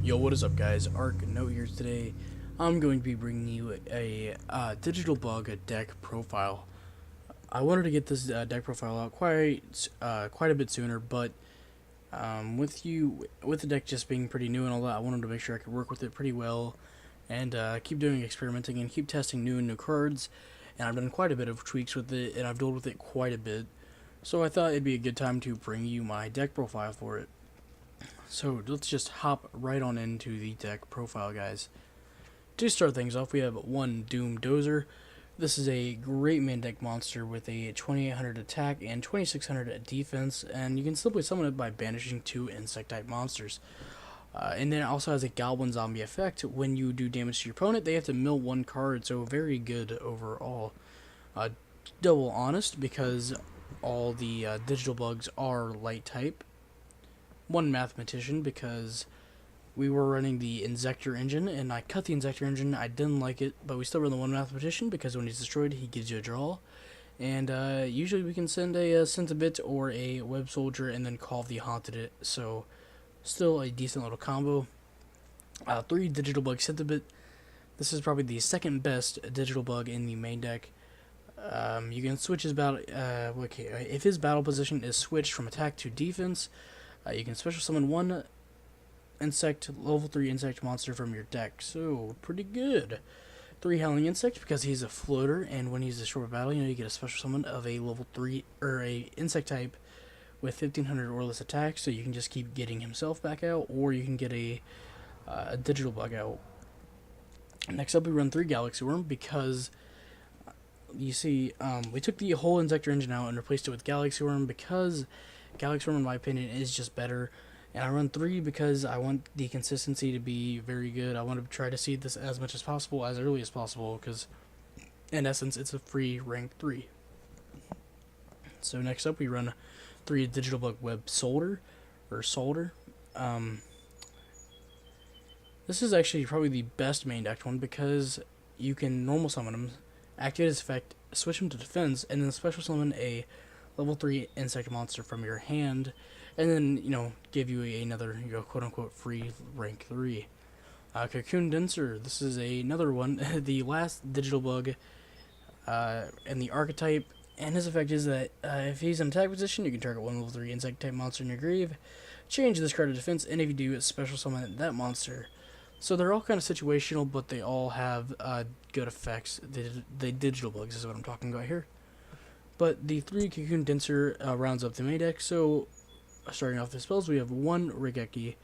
Yo, what is up, guys? Ark Note here today. I'm going to be bringing you a digital bug deck profile. I wanted to get this deck profile out quite a bit sooner, but with the deck just being pretty new and all that, I wanted to make sure I could work with it pretty well and keep doing experimenting and keep testing new cards. And I've done quite a bit of tweaks with it, and I've dueled with it quite a bit. So I thought it'd be a good time to bring you my deck profile for it. So let's just hop right on into the deck profile, guys. To start things off, we have one Doom Dozer. This is a great main deck monster with a 2800 attack and 2600 defense, and you can simply summon it by banishing two insect type monsters. And then it also has a Goblin Zombie effect. When you do damage to your opponent, they have to mill one card, so very good overall. Double honest, because all the digital bugs are light type. One Mathematician, because we were running the Insector engine, and I cut the Insector engine. I didn't like it, but we still run the one Mathematician, because when he's destroyed, he gives you a draw. And usually we can send a Centibit or a Web Soldier and then Call of the Haunted it, so still a decent little combo. 3 Digital Bug Centibit. This is probably the second best digital bug in the main deck. You can switch his battle. If his battle position is switched from attack to defense, you can special summon one level 3 insect monster from your deck. So, pretty good. 3 Howling Insect, because he's a floater, and when he's destroyed by battle, you get a special summon of a level 3, or a insect type with 1500 or less attack, so you can just keep getting himself back out, or you can get a digital bug out. Next up, we run 3 Galaxy Worm, because you see, we took the whole Insector engine out and replaced it with Galaxy Worm, because Galaxy Worm, in my opinion, is just better. And I run 3 because I want the consistency to be very good. I want to try to seed this as much as possible, as early as possible, because in essence, it's a free rank 3. So next up, we run 3 Digital Bug Web Solder. This is actually probably the best main decked one, because you can normal summon him, activate his effect, switch him to defense, and then special summon a level 3 insect monster from your hand, and then, give you another, quote-unquote free rank 3. Cocoon Denser, this is another one, the last digital bug, and the archetype, and his effect is that, if he's in attack position, you can target one level 3 insect type monster in your grave, change this card to defense, and if you do, it's special summon that monster. So they're all kind of situational, but they all have, good effects. The digital bugs is what I'm talking about here. But the 3 Cocoon Denser rounds up the main deck. So, starting off the spells, we have 1 Regeki,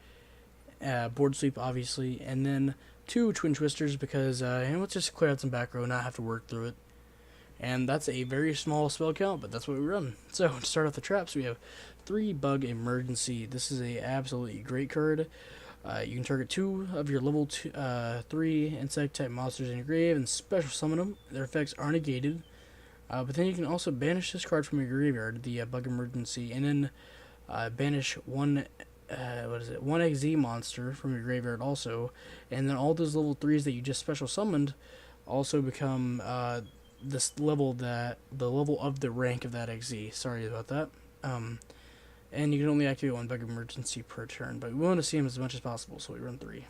Board Sweep, obviously, and then 2 Twin Twisters, because let's just clear out some back row and not have to work through it. And that's a very small spell count, but that's what we run. So, to start off the traps, we have 3 Bug Emergency. This is a absolutely great card. You can target 2 of your level 3 insect type monsters in your grave and special summon them. Their effects are negated. But then you can also banish this card from your graveyard, the Bug Emergency, and then banish one XZ monster from your graveyard also, and then all those level 3s that you just special summoned also become the level of the rank of that XZ. Sorry about that. And you can only activate 1 Bug Emergency per turn, but we want to see him as much as possible, so we run 3.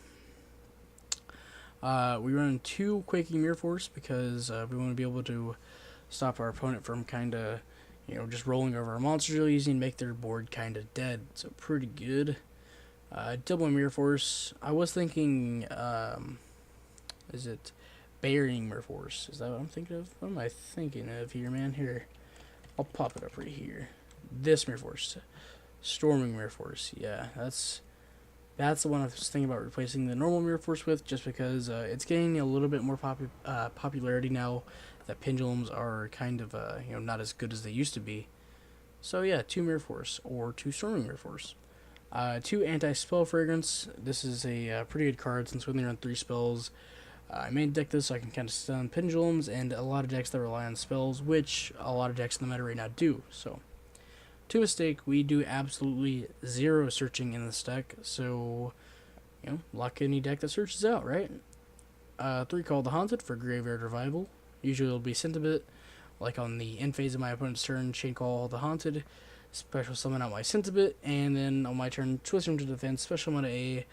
We run 2 Quaking Mirror Force, because we want to be able to stop our opponent from kind of, just rolling over our monsters really easy and make their board kind of dead. So pretty good. Double Mirror Force. I was thinking, is it Burying Mirror Force? Is that what I'm thinking of? What am I thinking of here, man? Here, I'll pop it up right here. This Mirror Force. Storming Mirror Force. Yeah, that's the one I was thinking about replacing the normal Mirror Force with, just because it's gaining a little bit more popularity now that pendulums are kind of not as good as they used to be. So yeah, 2 Mirror Force or 2 Storming Mirror Force. 2 Anti-Spell Fragrance. This is a pretty good card since we only run 3 spells. I main deck this so I can kind of stun pendulums and a lot of decks that rely on spells, which a lot of decks in the meta right now do. So, to mistake, we do absolutely 0 searching in this deck, so lock any deck that searches out, right? 3 Call the Haunted for Graveyard Revival. Usually it'll be Centibit, like on the end phase of my opponent's turn, Chain Call the Haunted, special summon out my Centibit, and then on my turn, twist him to defense, special summon a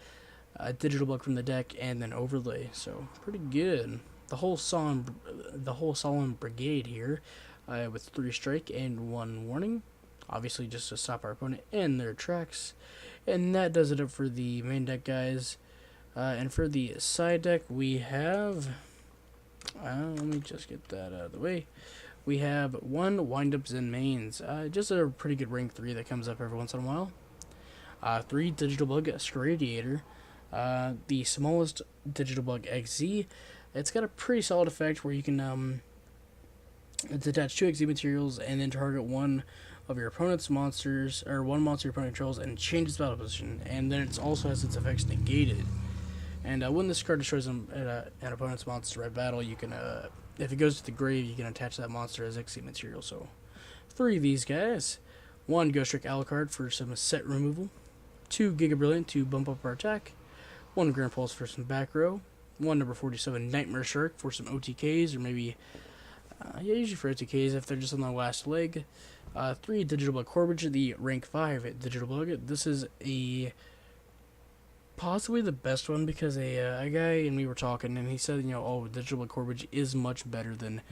digital bug from the deck, and then overlay. So pretty good. The whole solemn brigade here, with 3 strike and 1 warning. Obviously, just to stop our opponent in their tracks. And that does it up for the main deck, guys. And for the side deck, we have. Let me just get that out of the way. We have 1 windups and mains. Just a pretty good rank 3 that comes up every once in a while. 3 digital bug Scradiator. The smallest digital bug XZ. It's got a pretty solid effect where you can detach 2 XZ materials and then target one of your opponent's monsters, or one monster your opponent controls, and change its battle position. And then it also has its effects negated. And when this card destroys an opponent's monster at battle, you can, if it goes to the grave, you can attach that monster as XZ material. So 3 of these guys. 1 Ghost Trick Alucard for some set removal. 2 Giga Brilliant to bump up our attack. 1 Grand Pulse for some back row. 1 number 47 Nightmare Shark for some OTKs, or maybe, yeah, usually for OTKs if they're just on the last leg. 3 Digital Bug Corbage, the rank 5 Digital Bug. This is possibly the best one because a guy and we were talking and he said, oh, Digital Bug Corbage is much better than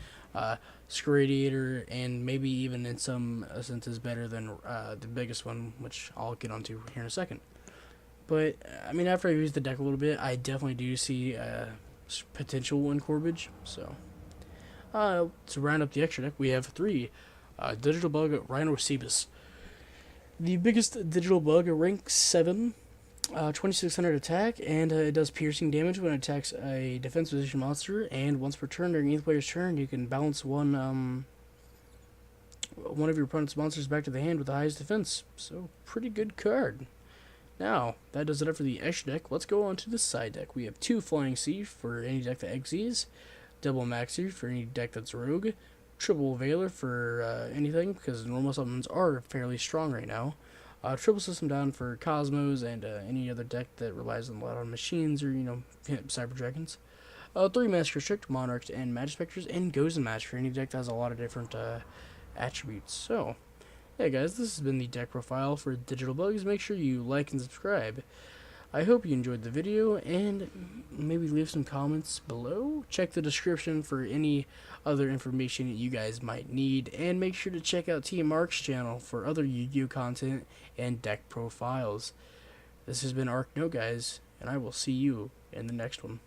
Scradiator, and maybe even in some senses better than the biggest one, which I'll get onto here in a second. But, I mean, after I use the deck a little bit, I definitely do see potential in Corbage. So, to round up the extra deck, we have 3 Digital Bug Rhinocebus. The biggest digital bug, rank 7, 2600 attack, and it does piercing damage when it attacks a defense position monster. And once per turn, during either player's turn, you can balance one of your opponent's monsters back to the hand with the highest defense. So, pretty good card. Now, that does it up for the extra deck. Let's go on to the side deck. We have 2 Flying Sea for any deck that XZs, double Maxi for any deck that's rogue, triple Veiler for anything, because normal summons are fairly strong right now, triple System Down for Cosmos and any other deck that relies a lot on machines or, Cyber Dragons, 3 Master Restrict, Monarchs, and Magic Specters, and Gozen Match for any deck that has a lot of different attributes. So, yeah, guys, this has been the deck profile for Digital Bugs. Make sure you like and subscribe. I hope you enjoyed the video, and maybe leave some comments below. Check the description for any other information you guys might need, and make sure to check out Team Ark's channel for other Yu-Gi-Oh content and deck profiles. This has been Ark No, guys, and I will see you in the next one.